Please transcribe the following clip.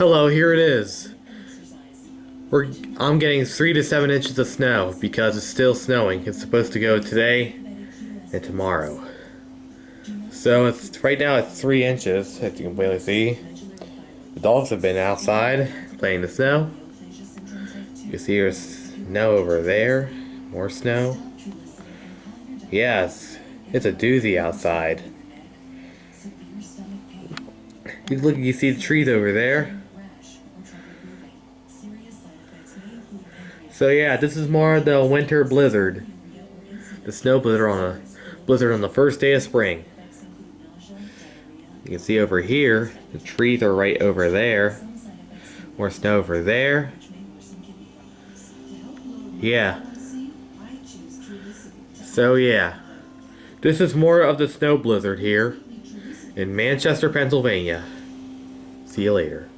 Hello, here it is. I'm getting 3 to 7 inches of snow because it's still snowing. It's supposed to go today and tomorrow. So it's right now it's 3 inches, as you can clearly see. The dogs have been outside playing in the snow. You can see there's snow over there. More snow. Yes, it's a doozy outside. You see the trees over there. So yeah, this is more of the winter blizzard. The snow blizzard on the first day of spring. You can see over here, the trees are right over there. More snow over there. Yeah. So yeah. This is more of the snow blizzard here in Manchester, Pennsylvania. See you later.